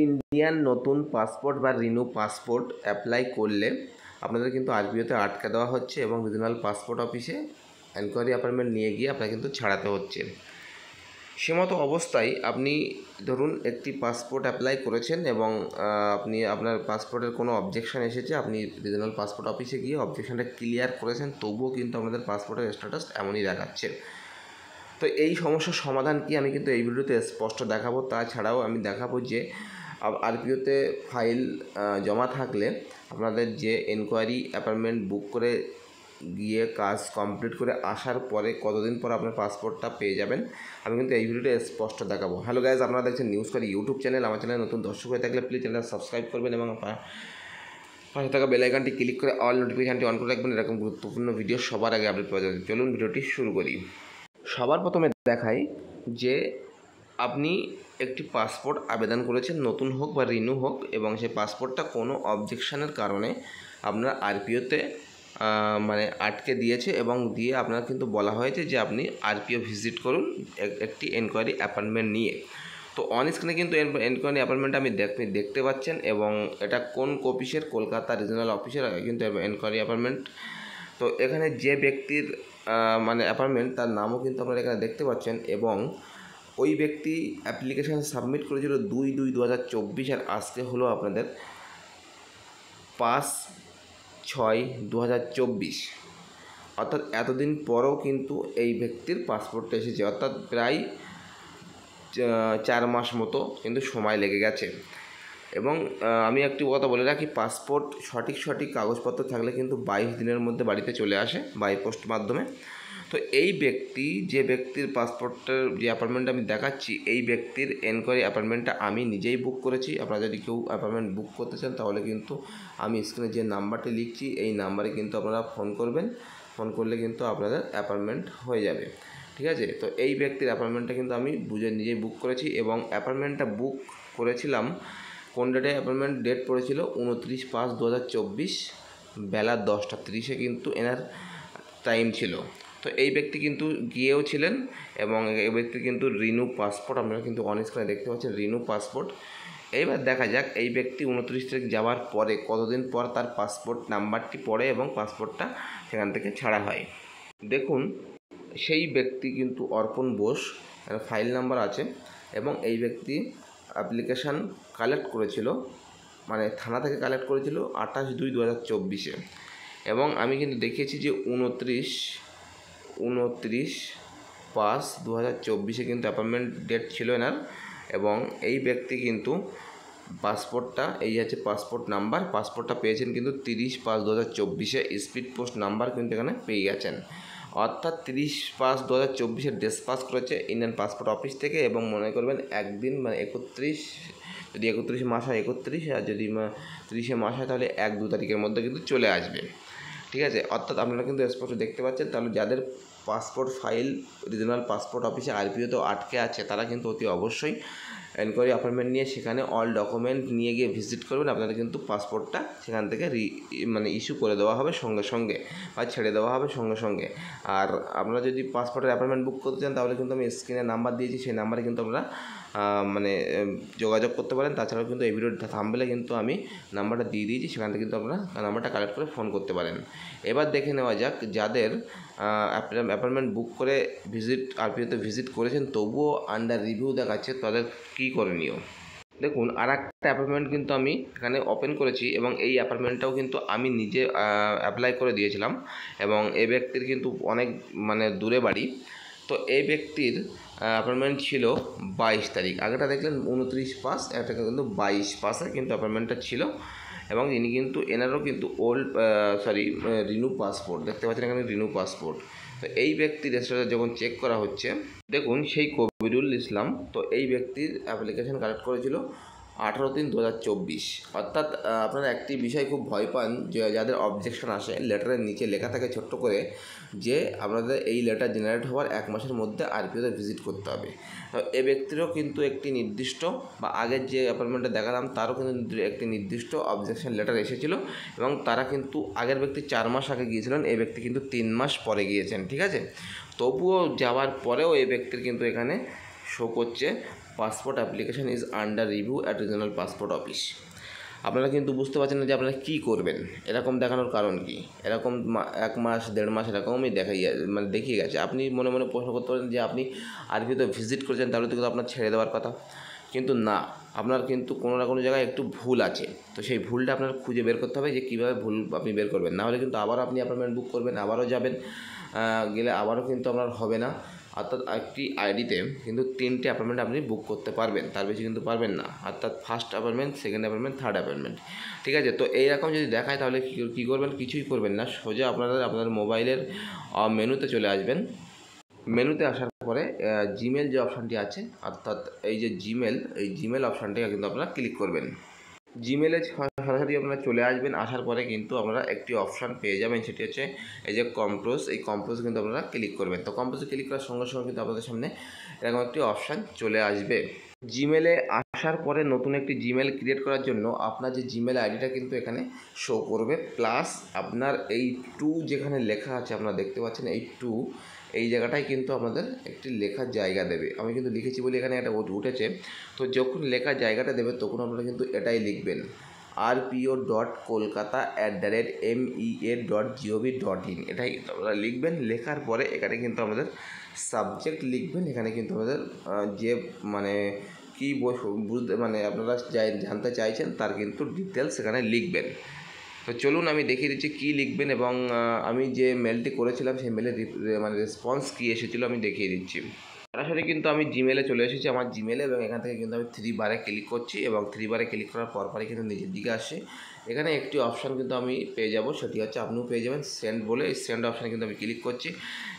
Indian নতুন passport বা renew passport apply করলে আপনাদের কিন্তু আরপিওতে আটকে দেওয়া হচ্ছে এবং রিজনাল পাসপোর্ট অফিসে এনকোয়ারি অ্যাপয়েন্টমেন্ট নিয়ে গিয়ে আপনাকে কিন্তু ছাড়াতে হচ্ছে। সেমতো অবস্থায় আপনি ধরুন একটি পাসপোর্ট অ্যাপ্লাই করেছেন এবং আপনি আপনার পাসপোর্টের কোনো অবজেকশন এসেছে, আপনি রিজনাল পাসপোর্ট অফিসে গিয়ে অবজেকশনটা ক্লিয়ার করেছেন, তবুও কিন্তু আপনাদের পাসপোর্টের স্ট্যাটাস এমনই দেখাচ্ছে। তো এই সমস্যার সমাধান কি আমি কিন্তু এই ভিডিওতে স্পষ্ট দেখাবো। তাছাড়াও আমি দেখাবো যে আরপিওতে ফাইল জমা থাকলে আপনাদের যে এনকোয়ারি অ্যাপয়েন্টমেন্ট বুক করে গিয়ে কাজ কমপ্লিট করে আসার পরে কতদিন পর আপনার পাসপোর্টটা পেয়ে যাবেন আমি কিন্তু এই ভিডিওতে স্পষ্ট দেখাবো। হ্যালো গাইজ, আপনারা দেখছেন নিউজ করি ইউটিউব চ্যানেল। আমার চ্যানেলে নতুন দর্শক হয়ে থাকলে প্লিজ চ্যানেলটা সাবস্ক্রাইব করবেন এবং পাশে থাকা বেল আইকনটি ক্লিক করে অল নোটিফিকেশানটি অন করে রাখবেন এরকম গুরুত্বপূর্ণ ভিডিও সবার আগে আপডেট পাওয়া যাবে। চলুন ভিডিওটি শুরু করি। সবার প্রথমে দেখাই যে আপনি একটি পাসপোর্ট আবেদন করেছেন, নতুন হোক বা রিনিউ হোক, এবং সেই পাসপোর্টটা কোনো অবজেকশনের কারণে আপনার আরপিওতে আটকে দিয়েছে এবং দিয়ে আপনার কিন্তু বলা হয়েছে যে আপনি আরপিও ভিজিট করুন একটি এনকোয়ারি অ্যাপয়েন্টমেন্ট নিয়ে। তো অন স্ক্রিনে কিন্তু এনকোয়ারি অ্যাপয়েন্টমেন্ট আপনি দেখতে পাচ্ছেন এবং এটা কোন অফিসের, কলকাতা রিজনাল অফিসের কিন্তু এনকোয়ারি অ্যাপয়েন্টমেন্ট। তো এখানে যে ব্যক্তির অ্যাপয়েন্টমেন্ট তার নামও কিন্তু আপনারা এখানে দেখতে পাচ্ছেন এবং ওই ব্যক্তি অ্যাপ্লিকেশান সাবমিট করেছিল 2/2/2024 আর আজকে হলো আপনাদের 5/6/2024, অর্থাৎ এতদিন পরেও কিন্তু এই ব্যক্তির পাসপোর্টটা এসেছে, অর্থাৎ প্রায় 4 মাস মতো কিন্তু সময় লেগে গেছে। এবং আমি একটি কথা বলে রাখি, পাসপোর্ট সঠিক কাগজপত্র থাকলে কিন্তু 22 দিনের মধ্যে বাড়িতে চলে আসে বাই পোস্ট মাধ্যমে। তো এই ব্যক্তি, যে ব্যক্তির পাসপোর্টের যে অ্যাপয়েন্টমেন্ট আমি দেখাচ্ছি, এই ব্যক্তির এনকোয়ারি অ্যাপয়েন্টমেন্টটা আমি নিজেই বুক করেছি। আপনারা যদি কেউ অ্যাপয়েন্টমেন্ট বুক করতে চান তাহলে কিন্তু আমি স্ক্রিনে যে নাম্বারটি লিখছি এই নাম্বারে কিন্তু আপনারা ফোন করবেন। ফোন করলে কিন্তু আপনাদের অ্যাপয়েন্টমেন্ট হয়ে যাবে, ঠিক আছে। তো এই ব্যক্তির অ্যাপয়েন্টমেন্টটা কিন্তু আমি নিজেই বুক করেছি এবং অ্যাপয়েন্টমেন্টটা বুক করেছিলাম কোন ডেটে? অ্যাপয়েন্টমেন্ট ডেট পড়েছিল 29/5/2024 বেলা 10:30 কিন্তু এনার টাইম ছিল। তো এই ব্যক্তি কিন্তু গিয়েও ছিলেন এবং এই ব্যক্তি কিন্তু রিনিউ পাসপোর্ট আপনারা কিন্তু অন স্ক্রিনে দেখতে পাচ্ছেন, রিনিউ পাসপোর্ট। এইবার দেখা যাক এই ব্যক্তি 29 তারিখ যাওয়ার পরে কতদিন পর তার পাসপোর্ট নাম্বারটি পড়ে এবং পাসপোর্টটা সেখান থেকে ছাড়া হয়। দেখুন, সেই ব্যক্তি কিন্তু অর্পণ বোস, ফাইল নাম্বার আছে এবং এই ব্যক্তি অ্যাপ্লিকেশান কালেক্ট করেছিল, থানা থেকে কালেক্ট করেছিল 28/2/2024 এবং আমি কিন্তু দেখিয়েছি যে 29/5/2024 কিন্তু অ্যাপয়েন্টমেন্ট ডেট ছিল এনার। এবং এই ব্যক্তি কিন্তু পাসপোর্টটা, এই আছে পাসপোর্ট নাম্বার, পাসপোর্টটা পেয়েছেন কিন্তু 30/5/2024 স্পিড পোস্ট নাম্বার কিন্তু এখানে পেয়ে গেছেন, অর্থাৎ 30/5/2024 ডিসপাস করেছে ইন্ডিয়ান পাসপোর্ট অফিস থেকে। এবং মনে করবেন একদিন 31, যদি 31 মাস হয় 31, আর যদি 30 মাস হয় তাহলে 1-2 তারিখের মধ্যে কিন্তু চলে আসবে, ঠিক আছে। অর্থাৎ আপনারা কিন্তু স্পষ্ট দেখতে পাচ্ছেন। তাহলে যাদের পাসপোর্ট ফাইল রিজনাল পাসপোর্ট অফিসে আরপিওতেও আটকে আছে তারা কিন্তু অতি অবশ্যই এনকোয়ারি অ্যাপয়েন্টমেন্ট নিয়ে সেখানে অল ডকুমেন্ট নিয়ে গিয়ে ভিজিট করবেন। আপনাদের কিন্তু পাসপোর্টটা সেখান থেকে ইস্যু করে দেওয়া হবে সঙ্গে সঙ্গে বা ছেড়ে দেওয়া হবে সঙ্গে সঙ্গে। আর আপনারা যদি পাসপোর্টের অ্যাপয়েন্টমেন্ট বুক করতে চান তাহলে কিন্তু আমি স্ক্রিনে নাম্বার দিয়েছি, সেই নাম্বারে কিন্তু আপনারা যোগাযোগ করতে পারেন। তাছাড়াও কিন্তু এই ভিডিওর থাম্বনেলে কিন্তু আমি নাম্বারটা দিয়ে দিয়েছি, সেখান থেকে কিন্তু আপনারা নাম্বারটা কালেক্ট করে ফোন করতে পারেন। এবার দেখে নেওয়া যাক যাদের অ্যাপয়েন্টমেন্ট বুক করে আরপিওতে ভিজিট করেছেন তবুও আন্ডার রিভিউ দেখাচ্ছে, তাদের কী করণীয়। দেখুন, আর একটা অ্যাপয়েন্টমেন্ট কিন্তু আমি এখানে ওপেন করেছি এবং এই অ্যাপয়েন্টমেন্টটাও কিন্তু আমি নিজে অ্যাপ্লাই করে দিয়েছিলাম এবং এই ব্যক্তির কিন্তু অনেক দূরে বাড়ি। তো এই ব্যক্তির অ্যাপয়েন্টমেন্ট ছিল 22 তারিখ, আগেটা দেখলেন 29/5, একটা কিন্তু 22/5 কিন্তু অ্যাপয়েন্টমেন্টটা ছিল। এবং ইনি কিন্তু এনারও কিন্তু রিনিউ পাসপোর্ট দেখতে পাচ্ছেন এখানে, রিনিউ পাসপোর্ট। তো এই ব্যক্তির স্ট্যাটাস যখন চেক করা হচ্ছে, দেখুন সেই কবিরুল ইসলাম, তো এই ব্যক্তির অ্যাপ্লিকেশান কালেক্ট করেছিল 18/3/2024। অর্থাৎ আপনারা একটি বিষয় খুব ভয় পান যে যাদের অবজেকশন আসে, লেটারের নিচে লেখা থাকে ছোট্ট করে যে আপনাদের এই লেটার জেনারেট হওয়ার 1 মাসের মধ্যে আরপিওতে ভিজিট করতে হবে। তো এই ব্যক্তিরও কিন্তু একটি নির্দিষ্ট, বা আগের যে অ্যাপয়েন্টমেন্টটা দেখালাম তারও কিন্তু একটি নির্দিষ্ট অবজেকশন লেটার এসেছিলো এবং তারা কিন্তু আগের ব্যক্তি 4 মাস আগে গিয়েছিলেন, এই ব্যক্তি কিন্তু 3 মাস পরে গিয়েছেন, ঠিক আছে। তবুও যাওয়ার পরেও এই ব্যক্তির কিন্তু এখানে শো করছে passport application is under review at regional passport office. আপনারা কিন্তু বুঝতে পারছেন না যে আপনারা কী করবেন, এরকম দেখানোর কারণ কি? এরকম 1 মাস 1.5 মাস এরকমই দেখিয়ে গেছে। আপনি মনে মনে প্রশ্ন করতে পারেন যে আপনি আরবিতে ভিজিট করেছেন, তাহলে তো কিন্তু আপনার ছেড়ে দেওয়ার কথা, কিন্তু না, আপনার কিন্তু কোনো না কোনো জায়গায় একটু ভুল আছে। তো সেই ভুলটা আপনার খুঁজে বের করতে হবে যে কীভাবে ভুল আপনি বের করবেন, নাহলে কিন্তু আবার আপনি অ্যাপয়েন্টমেন্ট বুক করবেন, আবারও যাবেন, গেলে আবারও কিন্তু আপনার হবে না। অর্থাৎ একটি আইডিতে কিন্তু 3টে অ্যাপয়েন্টমেন্ট আপনি বুক করতে পারবেন, তার বেশি কিন্তু পারবেন না। অর্থাৎ first appointment, second appointment, third appointment, ঠিক আছে? তো এইরকম যদি দেখায় তাহলে কী করবেন? কিছুই করবেন না, সোজা আপনাদের মোবাইলের মেনুতে চলে আসবেন। মেনুতে আসার পরে জিমেল যে অপশানটি আছে, অর্থাৎ এই যে জিমেল, এই জিমেল অপশানটিকে কিন্তু আপনারা ক্লিক করবেন। জিমেলে সরাসরি আপনারা চলে আসবেন। আসার পরে কিন্তু আপনারা একটি অপশান পেয়ে যাবেন, সেটি হচ্ছে এই যে কম্পোজ। এই কম্পোজে কিন্তু আপনারা ক্লিক করবেন। তো কম্পোজে ক্লিক করার সঙ্গে সঙ্গে কিন্তু আপনাদের সামনে এরকম একটি অপশান চলে আসবে। জিমেলে আসার পরে নতুন একটি জিমেল ক্রিয়েট করার জন্য আপনার যে জিমেল আইডিটা কিন্তু এখানে শো করবে, প্লাস আপনার এই 2 যেখানে লেখা আছে আপনারা দেখতে পাচ্ছেন, এই 2 এই জায়গাটায় কিন্তু আপনাদের একটি লেখার জায়গা দেবে। আমি কিন্তু লিখেছি বলে এখানে একটা উঠেছে। তো যখন লেখার জায়গাটা দেবে তখন আপনারা কিন্তু এটাই লিখবেন, rpo.kolkata@mea.gov.in, এটাই কিন্তু আপনারা লিখবেন। লেখার পরে এখানে কিন্তু আমাদের সাবজেক্ট লিখবেন। এখানে কিন্তু আমাদের যে মানে কী বুঝতে আপনারা জানতে চাইছেন তার কিন্তু ডিটেলস এখানে লিখবেন। তো চলুন আমি দেখিয়ে দিচ্ছি কী লিখবেন, এবং আমি যে মেলটি করেছিলাম সেই মেলের রেসপন্স কী এসেছিলো আমি দেখিয়ে দিচ্ছি। সরাসরি কিন্তু আমি জিমেলে চলে এসেছি, আমার জিমেলে, এবং এখান থেকে কিন্তু আমি 3 বারে ক্লিক করছি, এবং 3 বারে ক্লিক করার পরই কিন্তু নিচের দিকে আসে। এখানে একটি অপশান কিন্তু আমি পেয়ে যাব, সেটি হচ্ছে আপনিও পেয়ে যাবেন, সেন্ড বলে। এই সেন্ড অপশানে কিন্তু আমি ক্লিক করছি।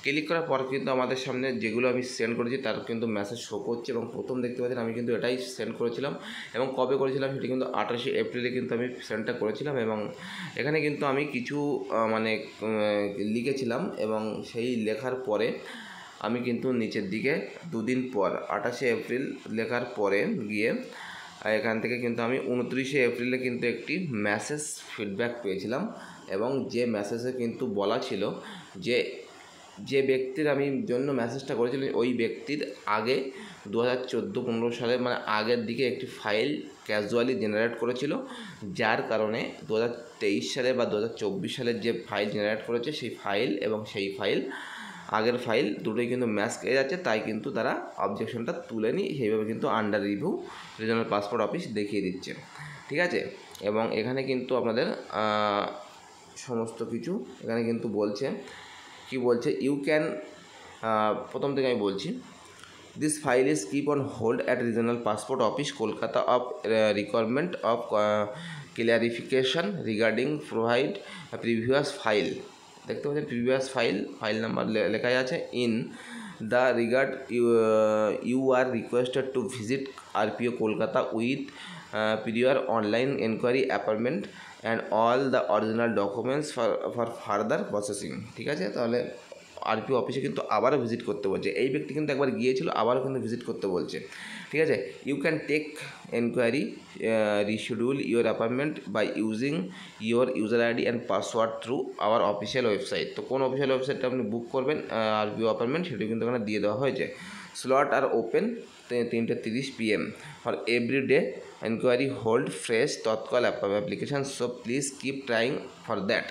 ক্লিক করার পর কিন্তু আমাদের সামনে যেগুলো আমি সেন্ড করেছি তার কিন্তু মেসেজ শো করছে, এবং প্রথম দেখতে পাচ্ছেন আমি কিন্তু এটাই সেন্ড করেছিলাম, এবং কবে করেছিলাম সেটি কিন্তু 28শে এপ্রিলে কিন্তু আমি সেন্ডটা করেছিলাম। এবং এখানে কিন্তু আমি কিছু লিখেছিলাম, এবং সেই লেখার পরে আমি কিন্তু নিচের দিকে 2 দিন পর 28শে এপ্রিল লেখার পরে গিয়ে এখান থেকে কিন্তু আমি 29শে এপ্রিলে কিন্তু একটি মেসেজ ফিডব্যাক পেয়েছিলাম, এবং যে মেসেজে কিন্তু বলা ছিল যে ব্যক্তির আমি জন্য মেসেজটা করেছিলাম ওই ব্যক্তির আগে 2014-15 সালে আগের দিকে একটি ফাইল ক্যাজুয়ালি জেনারেট করেছিল, যার কারণে 2023 সালে বা 2024 সালের যে ফাইল জেনারেট করেছে সেই ফাইল এবং সেই ফাইল আগের ফাইল দুটোই কিন্তু ম্যাচ খেয়ে যাচ্ছে, তাই কিন্তু তারা অবজেকশনটা তুলেনি। সেইভাবে কিন্তু under review regional passport office দেখিয়ে দিচ্ছে, ঠিক আছে? এবং এখানে কিন্তু আপনাদের সমস্ত কিছু এখানে কিন্তু বলছে, কি বলছে, ইউ ক্যান, প্রথম থেকে আমি বলছি, this file is keep on hold at regional passport office Kolkata of requirement of clarification regarding provide previous file. দেখতে পাচ্ছেন প্রিভিয়াস ফাইল নাম্বার লেখাই আছে। In the regard you are requested to visit RPO Kolkata with prior online enquiry appointment and all the original documents for further processing, ঠিক আছে? তাহলে RPO অফিসে কিন্তু আবারও ভিজিট করতে বলছে। এই ব্যক্তি কিন্তু একবার গিয়েছিল, আবারও কিন্তু ভিজিট করতে বলছে, ঠিক আছে? You can take enquiry reschedule your appointment by using your user ID and password through our official website. তো কোন অফিসিয়াল ওয়েবসাইটটা আপনি বুক করবেন আরপিও অ্যাপয়েন্টমেন্ট, সেটি কিন্তু এখানে দিয়ে দেওয়া হয়েছে। Slot are open 3:30 PM for every day enquiry hold fresh tatkal application, so please keep trying for that.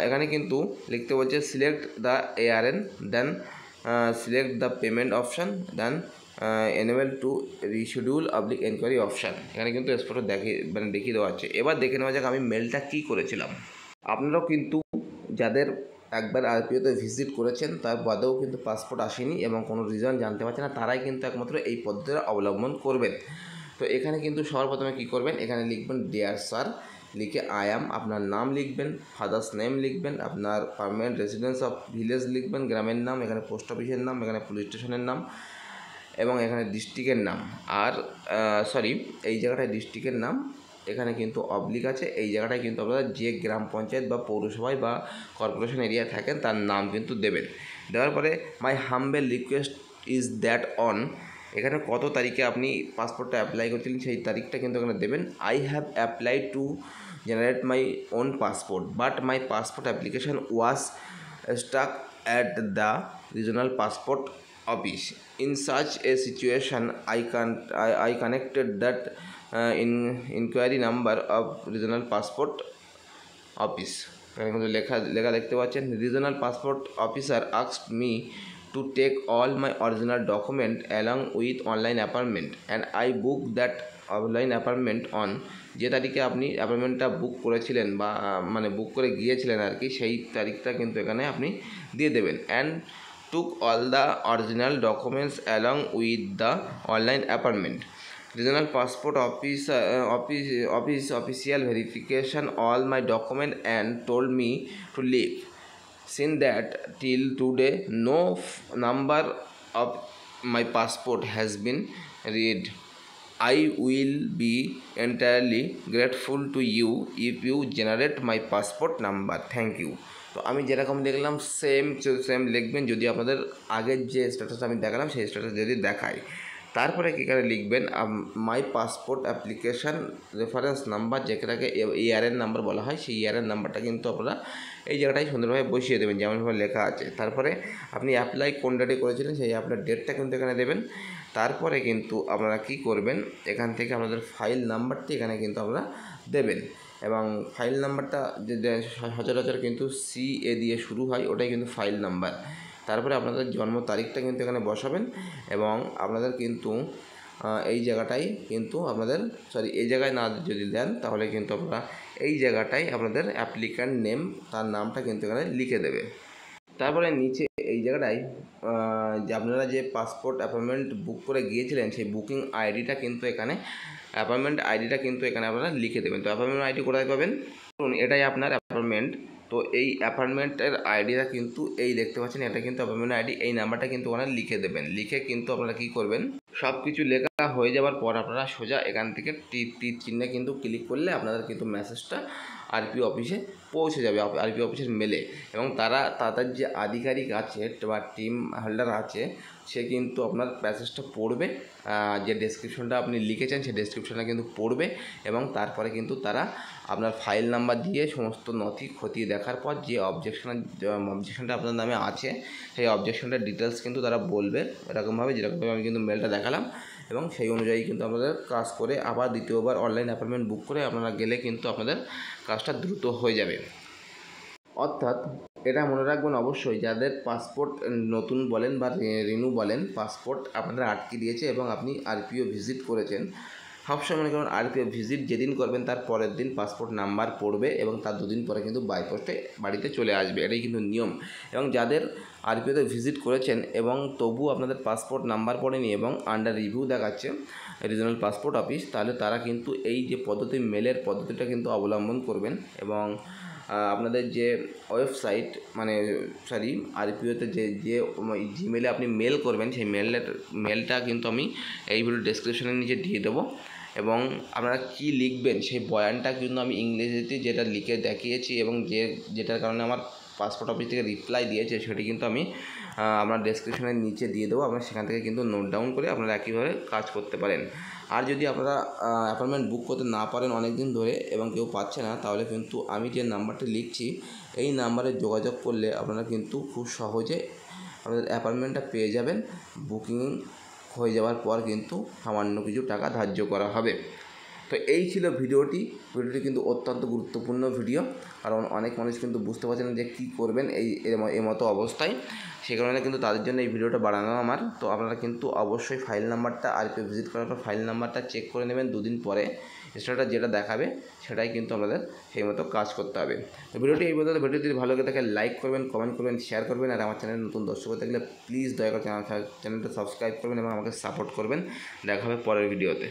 এখানে কিন্তু লিখতে বলছে select the ARN, then select the payment option, then enable to reschedule oblique enquiry option. এখানে কিন্তু স্পষ্ট দেখিয়ে দেওয়া আছে। এবার দেখে নেওয়া যাক আমি মেলটা কী করেছিলাম। আপনারাও কিন্তু যাদের একবার আরপিওতে ভিজিট করেছেন তার বাদেও কিন্তু পাসপোর্ট আসেনি এবং কোনো রিজন জানতে পারছে না, তারাই কিন্তু একমাত্র এই পদ্ধতিটা অবলম্বন করবেন। তো এখানে কিন্তু সর্বপ্রথমে কী করবেন, এখানে লিখবেন ডিয়ার স্যার, লিখে আই অ্যাম, আপনার নাম লিখবেন, ফাদার্স নেম লিখবেন, আপনার পার্মানেন্ট রেসিডেন্স অফ ভিলেজ লিখবেন, গ্রামের নাম, এখানে পোস্ট অফিসের নাম, এখানে পুলিশ স্টেশনের নাম, এবং এখানে ডিস্ট্রিক্টের নাম। আর এই জায়গাটায় ডিস্ট্রিক্টের নাম, এখানে কিন্তু অবলিক আছে, এই জায়গাটায় কিন্তু আপনারা যে গ্রাম পঞ্চায়েত বা পৌরসভায় বা কর্পোরেশন এরিয়া থাকেন তার নাম কিন্তু দেবেন। দেওয়ার পরে মাই humble request is that on, এখানে কত তারিখে আপনি পাসপোর্টটা অ্যাপ্লাই করছিলেন সেই তারিখটা কিন্তু এখানে দেবেন। I have applied to generate my own passport but my passport application was stuck at the regional passport office. In such a situation, I connected that in inquiry number of regional passport office. এখানে কিন্তু লেখা দেখতে পাচ্ছেন, regional passport officer asked me to take all my original document along with online appointment and I book that online appointment on, যে তারিখে আপনি অ্যাপয়েন্টমেন্টটা বুক করেছিলেন বা মানে বুক করে গিয়েছিলেন আর কি, সেই তারিখটা কিন্তু এখানে আপনি দিয়ে দেবেন। And took all the original documents along with the online appointment. Regional passport office official verification all my document and told me to leave. Since that till today no number of my passport has been read. I will be entirely grateful to you if you generate my passport number. Thank you. তো আমি যেরকম দেখলাম same লিখবেন, যদি আপনাদের আগের যে status আমি দেখালাম সেই স্ট্যাটাস যদি দেখাই, তারপরে কী করে লিখবেন, মাই পাসপোর্ট অ্যাপ্লিকেশান রেফারেন্স নাম্বার, যেটাকে ERN নাম্বার বলা হয়, সেই ERN নাম্বারটা কিন্তু আপনারা এই জায়গাটায় সুন্দরভাবে বসিয়ে দেবেন যেমনভাবে লেখা আছে। তারপরে আপনি অ্যাপ্লাই কোন ডেটে করেছিলেন সেই আপনার ডেটটা কিন্তু এখানে দেবেন। তারপরে কিন্তু আপনারা কি করবেন, এখান থেকে আপনাদের ফাইল নাম্বারটি এখানে কিন্তু আপনারা দেবেন, এবং ফাইল নাম্বারটা যে সচরাচর কিন্তু CA দিয়ে শুরু হয়, ওটাই কিন্তু ফাইল নাম্বার। তারপরে আপনাদের জন্ম তারিখটা কিন্তু এখানে বসাবেন, এবং আপনাদের কিন্তু এই জায়গাটাই কিন্তু আপনাদের এই জায়গায় না যদি দেন তাহলে কিন্তু আপনারা এই জায়গাটাই আপনাদের অ্যাপ্লিক্যান্ট নেম, তার নামটা কিন্তু এখানে লিখে দেবে। তারপরে নিচে এই জায়গাটায় যে আপনারা যে পাসপোর্ট অ্যাপয়েন্টমেন্ট বুক করে গিয়েছিলেন সেই বুকিং আইডিটা কিন্তু এখানে, অ্যাপয়েন্টমেন্ট আইডিটা কিন্তু এখানে আপনারা লিখে দেবেন। তো অ্যাপয়েন্টমেন্ট আইডি কোথায় পাবেন, এটাই আপনার অ্যাপয়েন্টমেন্ট। তো এই অ্যাপয়েন্টমেন্টের আইডিটা কিন্তু এই দেখতে পাচ্ছেন, এটা কিন্তু অ্যাপয়েন্টমেন্ট আইডি, এই নাম্বারটা কিন্তু ওখানে লিখে দেবেন। লিখে কিন্তু আপনারা কী করবেন, সব কিছু লেখা হয়ে যাওয়ার পর আপনারা সোজা এখান থেকে তীর চিহ্নে কিন্তু ক্লিক করলে আপনাদের কিন্তু মেসেজটা RPO অফিসে পৌঁছে যাবে, RPO অফিসের মেলে, এবং তাদের যে আধিকারিক আছে বা টিম হোল্ডার আছে সে কিন্তু আপনার মেসেজটা পড়বে, যে ডেসক্রিপশনটা আপনি লিখেছেন সেই ডেসক্রিপশনটা কিন্তু পড়বে, এবং তারপরে কিন্তু তারা আপনার ফাইল নাম্বার দিয়ে সমস্ত নথি খতিয়ে দেখার পর যে অবজেকশনটা আপনার নামে আছে সেই অবজেকশনটার ডিটেলস কিন্তু তারা বলবে, এরকমভাবে যেরকমভাবে আমি কিন্তু মেলটা দেখালাম, এবং সেই অনুযায়ী কিন্তু আপনাদের কাজ করে আবার দ্বিতীয়বার অনলাইন অ্যাপয়েন্টমেন্ট বুক করে আপনারা গেলে কিন্তু আপনাদের কাজটা দ্রুত হয়ে যাবে। অর্থাৎ এটা মনে রাখবেন অবশ্যই, যাদের পাসপোর্ট নতুন বলেন বা রিনিউ বলেন, পাসপোর্ট আপনাদের আটকে দিয়েছে এবং আপনি RPO ভিজিট করেছেন, সবসময় মনে করুন RPO ভিজিট যেদিন করবেন তার পরের দিন পাসপোর্ট নাম্বার পড়বে এবং তার দুদিন পরে কিন্তু বাই পোস্টে বাড়িতে চলে আসবে, এটাই কিন্তু নিয়ম। এবং যাদের RPOতে ভিজিট করেছেন এবং তবু আপনাদের পাসপোর্ট নাম্বার পড়েনি এবং আন্ডার রিভিউ দেখাচ্ছে রিজনাল পাসপোর্ট অফিস, তাহলে তারা কিন্তু এই যে পদ্ধতি, মেলের পদ্ধতিটা কিন্তু অবলম্বন করবেন, এবং আপনাদের যে ওয়েবসাইট মানে RPOতে যে জিমেলে আপনি মেল করবেন সেই মেলটা কিন্তু আমি এই ভিডিও ডেসক্রিপশনের নিচে দিয়ে দেবো, এবং আপনারা কি লিখবেন সেই বয়ানটা কিন্তু আমি ইংরেজিতে যেটা লিখে দেখিয়েছি এবং যেটার কারণে আমার পাসপোর্ট অফিস থেকে রিপ্লাই দিয়েছে সেটি কিন্তু আমি আপনার ডেসক্রিপশনের নিচে দিয়ে দেবো, আপনারা সেখান থেকে কিন্তু নোট ডাউন করে আপনারা একইভাবে কাজ করতে পারেন। আর যদি আপনারা অ্যাপয়েন্টমেন্ট বুক করতে না পারেন অনেক দিন ধরে এবং কেউ পাচ্ছে না, তাহলে কিন্তু আমি যে নাম্বারটি লিখছি এই নাম্বারে যোগাযোগ করলে আপনারা কিন্তু খুব সহজে আপনাদের অ্যাপয়েন্টমেন্টটা পেয়ে যাবেন। বুকিং হয়ে যাওয়ার পর কিন্তু সামান্য কিছু টাকা ধার্য করা হবে। তো এই ছিল ভিডিওটি কিন্তু অত্যন্ত গুরুত্বপূর্ণ ভিডিও, কারণ অনেক মানুষ কিন্তু বুঝতে পারছেন যে কী করবেন এই মতো অবস্থায়, সে কারণে কিন্তু তাদের জন্য এই ভিডিওটা বানানো আমার। তো আপনারা কিন্তু অবশ্যই ফাইল নাম্বারটা RPO ভিজিট করার পর ফাইল নাম্বারটা চেক করে নেবেন, দুদিন পরে স্ট্যাটাস যেটা দেখাবে সেটাই কিন্তু আপনাদের সেই মতো কাজ করতে হবে। তো ভিডিওটি এই পর্যন্ত, ভিডিওটি ভালো লাগে থাকে লাইক করবেন, কমেন্ট করবেন, শেয়ার করবেন, আর আমার চ্যানেল নতুন দর্শক থাকলে প্লিজ দয়া করে চ্যানেলটা সাবস্ক্রাইব করবেন এবং আমাকে সাপোর্ট করবেন। দেখা হবে পরের ভিডিওতে।